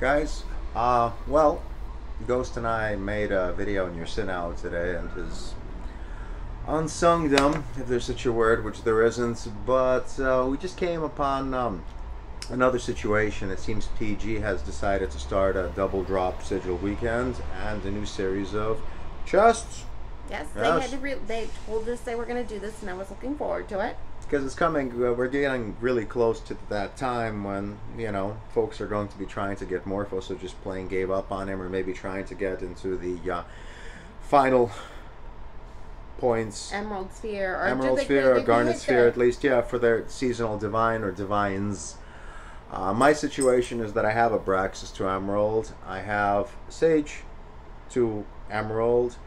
Guys, well, Ghost and I made a video in your Sinnow today and has unsung them, if there's such a word, which there isn't, but we just came upon another situation. It seems PG has decided to start a double drop sigil weekend and a new series of chests. Yes, Yes. they told us they were going to do this, and I was looking forward to it. Because it's coming, we're getting really close to that time when, you know, folks are going to be trying to get Morpho, so just plain gave up on him, or maybe trying to get into the final points. Emerald Sphere. Or Emerald Sphere or Garnet Sphere, at least, yeah, for their seasonal Divine or Divines. My situation is that I have Abraxas to Emerald, I have Sage to Emerald,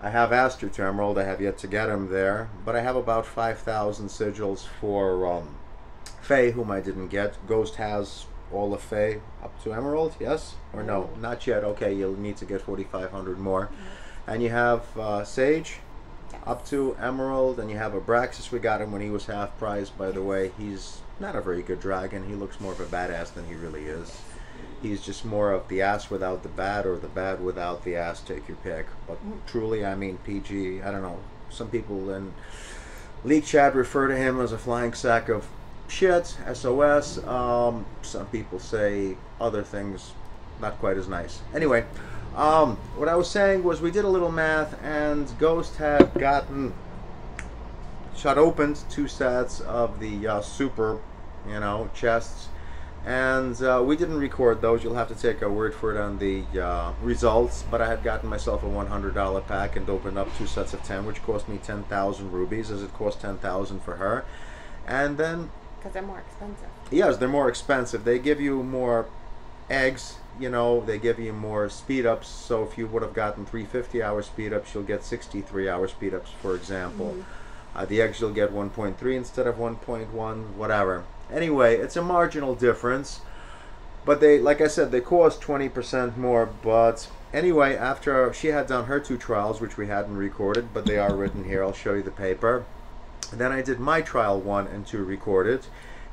I have Aster to Emerald. I have yet to get him there, but I have about 5,000 sigils for Fae, whom I didn't get. Ghost has all of Fae up to Emerald, yes? Or no? Not yet. Okay, you'll need to get 4,500 more. And you have Sage up to Emerald, and you have Abraxas. We got him when he was half price, by the way. He's not a very good dragon. He looks more of a badass than he really is. He's just more of the ass without the bad, or the bad without the ass, take your pick. But truly, I mean, PG, I don't know, some people in League Chat refer to him as a flying sack of shit, SOS. Some people say other things, not quite as nice. Anyway, what I was saying was we did a little math, and Ghost had gotten, opened 2 sets of the super, you know, chests. And we didn't record those. You'll have to take our word for it on the results. But I had gotten myself a $100 pack and opened up 2 sets of 10, which cost me 10,000 rubies, as it cost 10,000 for her. And then, because they're more expensive. Yes, they're more expensive. They give you more eggs. You know, they give you more speed ups. So if you would have gotten 350-hour speed ups, you'll get 63-hour speed ups, for example. The eggs, you'll get 1.3 instead of 1.1, whatever. Anyway, it's a marginal difference, but they, like I said, they cost 20% more. But anyway, after she had done her 2 trials, which we hadn't recorded, but they are written here, I'll show you the paper. Then I did my trial 1 and 2 recorded,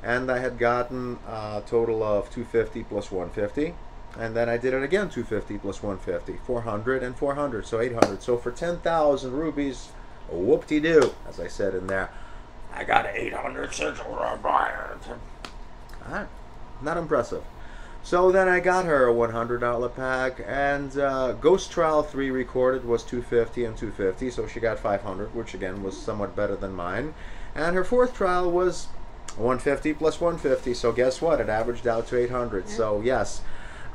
and I had gotten a total of 250 plus 150, and then I did it again, 250 plus 150, 400 and 400, so 800. So for 10,000 rubies, whoop-de-doo, as I said in there, I got 800 sigils. Not impressive. So then I got her a $100 pack, and Ghost Trial 3 recorded was 250 and 250, so she got 500, which again was somewhat better than mine. And her 4th trial was 150 plus 150, so guess what? It averaged out to 800. So yes,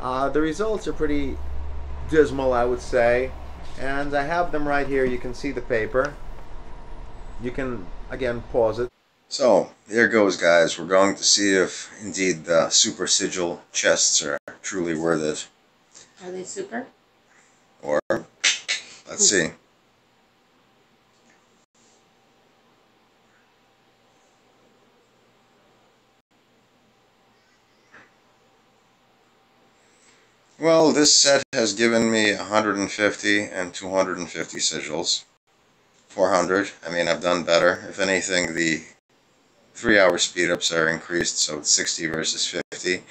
the results are pretty dismal, I would say. And I have them right here. You can see the paper. You can, again, pause it. So, there goes, guys. We're going to see if, indeed, the Super Sigil chests are truly worth it. Are they super? Or, let's see. Well, this set has given me 150 and 250 sigils. 400. I mean, I've done better. If anything, the 3-hour speed-ups are increased, so it's 60 versus 50.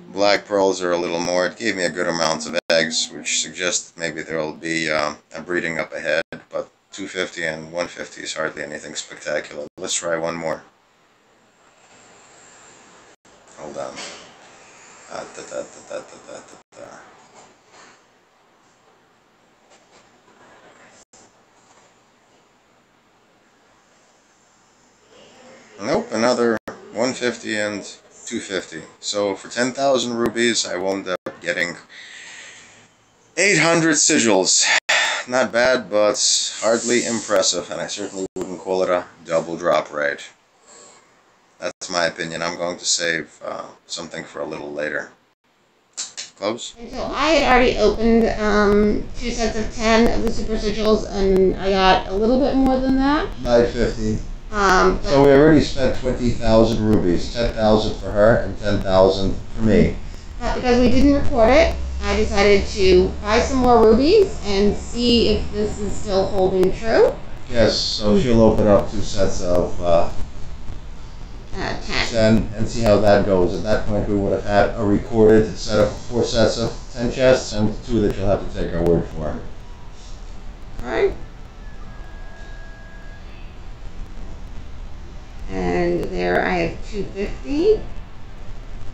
Black pearls are a little more. It gave me a good amount of eggs, which suggests maybe there will be a breeding up ahead, but 250 and 150 is hardly anything spectacular. Let's try one more. Hold on. Nope, another 150 and 250. So for 10,000 rubies, I wound up getting 800 sigils. Not bad, but hardly impressive, and I certainly wouldn't call it a double drop rate. That's my opinion. I'm going to save something for a little later. Close? And so I had already opened 2 sets of 10 of the Super Sigils, and I got a little bit more than that. 950. So we already spent 20,000 rubies, 10,000 for her and 10,000 for me. But because we didn't record it, I decided to buy some more rubies and see if this is still holding true. Yes, so she'll open up 2 sets of 10. And see how that goes. At that point, we would have had a recorded set of 4 sets of 10 chests and 2 that you'll have to take our word for. Alright. And there I have 250.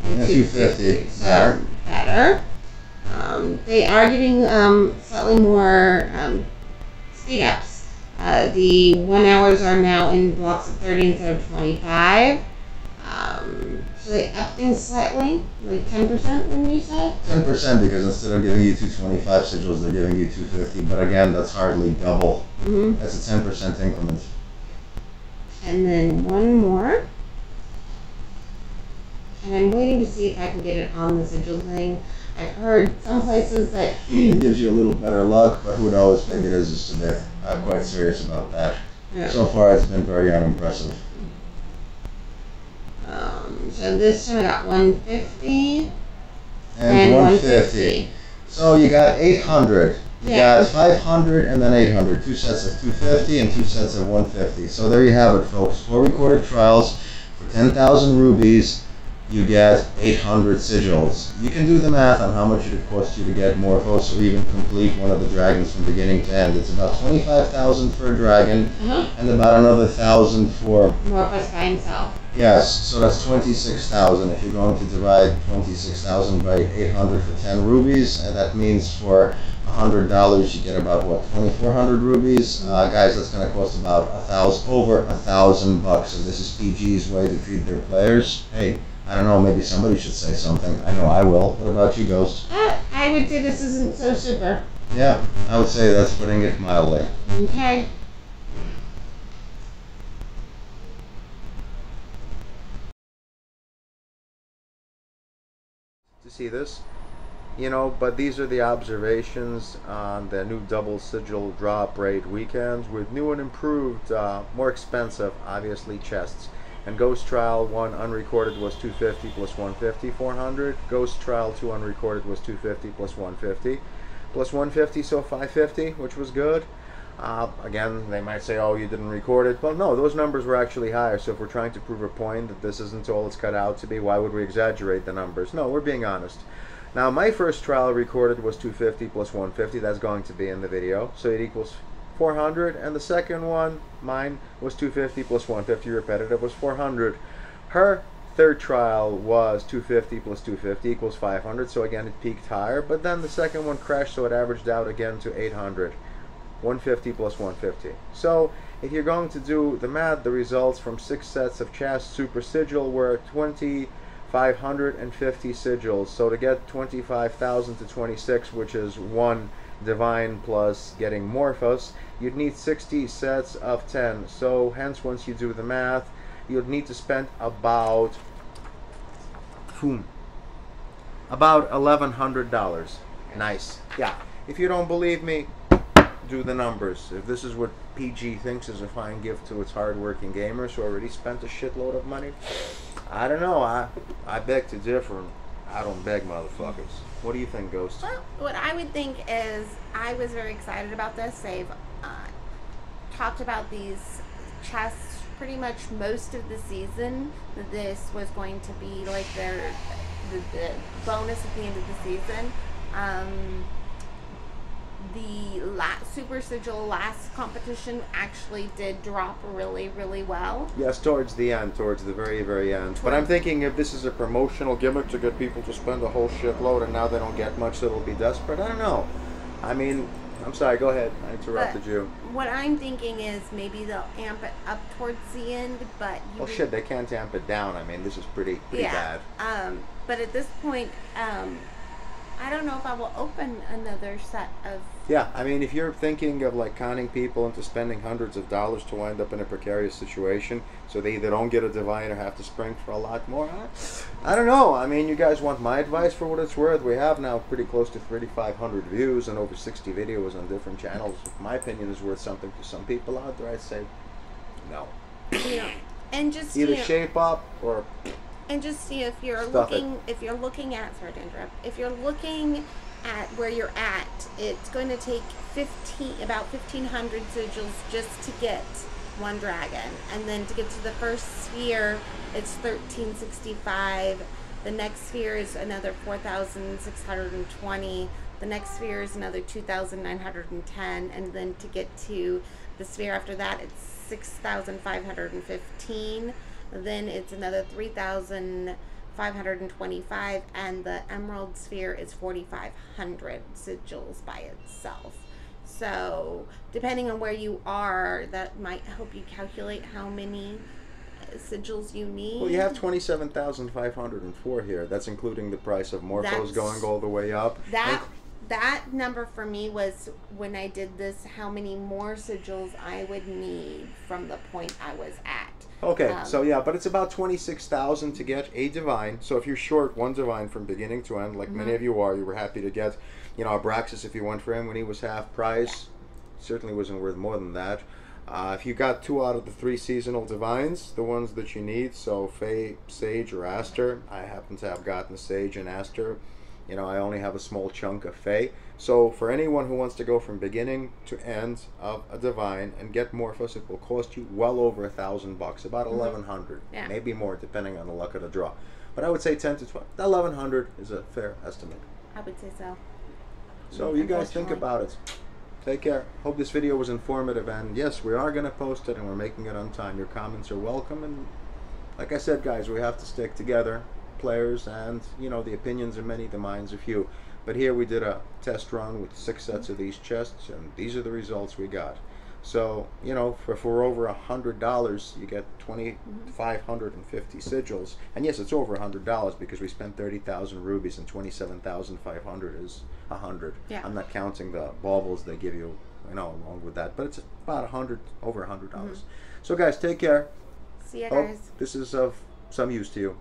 And 250. So better. They are giving slightly more speed ups. The 1 hours are now in blocks of 30 instead of 25. So they up things slightly, like 10%, when you said? 10% because instead of giving you 225 sigils, they're giving you 250. But again, that's hardly double. Mm-hmm. That's a 10% increment. And then one more. And I'm waiting to see if I can get it on the sigil thing. I've heard some places that it gives you a little better luck, but who knows? Maybe it is just a bit. I'm quite serious about that. Yeah. So far, it's been very unimpressive. So this time I got 150 and 150. So you got 800. You got 500 and then 800. 2 sets of 250 and 2 sets of 150. So there you have it, folks. 4 recorded trials for 10,000 rubies. You get 800 sigils. You can do the math on how much it would cost you to get Morphos or even complete one of the dragons from beginning to end. It's about 25,000 for a dragon and about another 1,000 for Morphos by himself. Yes, so that's 26,000. If you're going to divide 26,000 by 800 for 10 rubies, and that means for $100 you get about what, 2,400 rubies. Guys, that's going to cost about over $1,000 bucks. So this is PG's way to treat their players. Hey, I don't know, maybe somebody should say something. I know I will. What about you, Ghost? I would say this isn't so super. Yeah, I would say that's putting it mildly. Okay. To see this, you know, but these are the observations on the new double sigil drop rate weekends with new and improved, more expensive, obviously, chests. And Ghost Trial 1 unrecorded was 250 plus 150, 400. Ghost Trial 2 unrecorded was 250 plus 150. Plus 150, so 550, which was good. Again, they might say, oh, you didn't record it. Well, no, those numbers were actually higher. So if we're trying to prove a point that this isn't all it's cut out to be, why would we exaggerate the numbers? No, we're being honest. Now, my first trial recorded was 250 plus 150. That's going to be in the video. So it equals 400. And the second one, mine, was 250 plus 150. Repetitive was 400. Her third trial was 250 plus 250 equals 500. So again, it peaked higher. But then the second one crashed, so it averaged out again to 800. 150 plus 150. So if you're going to do the math, the results from 6 sets of chest super sigil were 2,550 sigils. So to get 25,000 to 26, which is 1 divine plus getting Morphos, you'd need 60 sets of 10. So hence, once you do the math, you'd need to spend about $1,100. Nice. Yeah. If you don't believe me, do the numbers. If this is what PG thinks is a fine gift to its hard-working gamers who already spent a shitload of money, I don't know. I beg to differ. I don't beg, motherfuckers. What do you think, Ghost? Well, what I would think is I was very excited about this. They've talked about these chests pretty much most of the season. This was going to be like the bonus at the end of the season. The Super Sigil last competition actually did drop really, really well. Yes, towards the end, towards the very, very end. But I'm thinking if this is a promotional gimmick to get people to spend a whole shitload and now they don't get much, so they'll be desperate. I don't know. I mean, I'm sorry, go ahead. I interrupted you. What I'm thinking is maybe they'll amp it up towards the end, but... Well, shit, they can't amp it down. I mean, this is pretty bad. But at this point, I don't know if I will open another set of... Yeah, I mean, if you're thinking of like conning people into spending hundreds of dollars to wind up in a precarious situation, so they either don't get a divine or have to spring for a lot more, I don't know. I mean, you guys want my advice for what it's worth? We have now pretty close to 3,500 views and over 60 videos on different channels. If my opinion is worth something to some people out there, I'd say no. Yeah, and just either shape up or... And just see if you're if you're looking at, sorry to interrupt, if you're looking at where you're at, it's going to take about 1,500 sigils just to get one dragon. And then to get to the first sphere, it's $13.65. The next sphere is another $4,620. The next sphere is another $2,910, and then to get to the sphere after that, it's $6,515. Then it's another $3,525, and the emerald sphere is 4,500 sigils by itself. So depending on where you are, that might help you calculate how many sigils you need. Well, you have 27,504 here. That's including the price of Morphos going all the way up. That number for me was, when I did this, how many more sigils I would need from the point I was at. Okay, so yeah, but it's about 26,000 to get a divine. So if you're short one divine from beginning to end, like many of you are, you were happy to get, you know, Abraxas if you went for him when he was half price. Certainly wasn't worth more than that. If you got 2 out of the 3 seasonal divines, the ones that you need, so Fae, Sage, or Aster, I happen to have gotten Sage and Aster. You know, I only have a small chunk of Fae. So for anyone who wants to go from beginning to end of a divine and get Morphos, it will cost you well over $1,000, about 1,100, maybe more depending on the luck of the draw. But I would say 10 to 12. 1,100 is a fair estimate. I would say so. So you guys think about it. Take care. Hope this video was informative, and yes, we are going to post it, and we're making it on time. Your comments are welcome, and like I said, guys, we have to stick together, players, and you know, the opinions are many, the minds are few. But here we did a test run with 6 sets of these chests, and these are the results we got. So, you know, for over $100, you get 2,550 sigils. And yes, it's over $100 because we spent 30,000 rubies, and 27,500 is 100. Yeah. I'm not counting the baubles they give you, you know, along with that. But it's about over $100. So, guys, take care. See ya, Hope guys. this is of some use to you.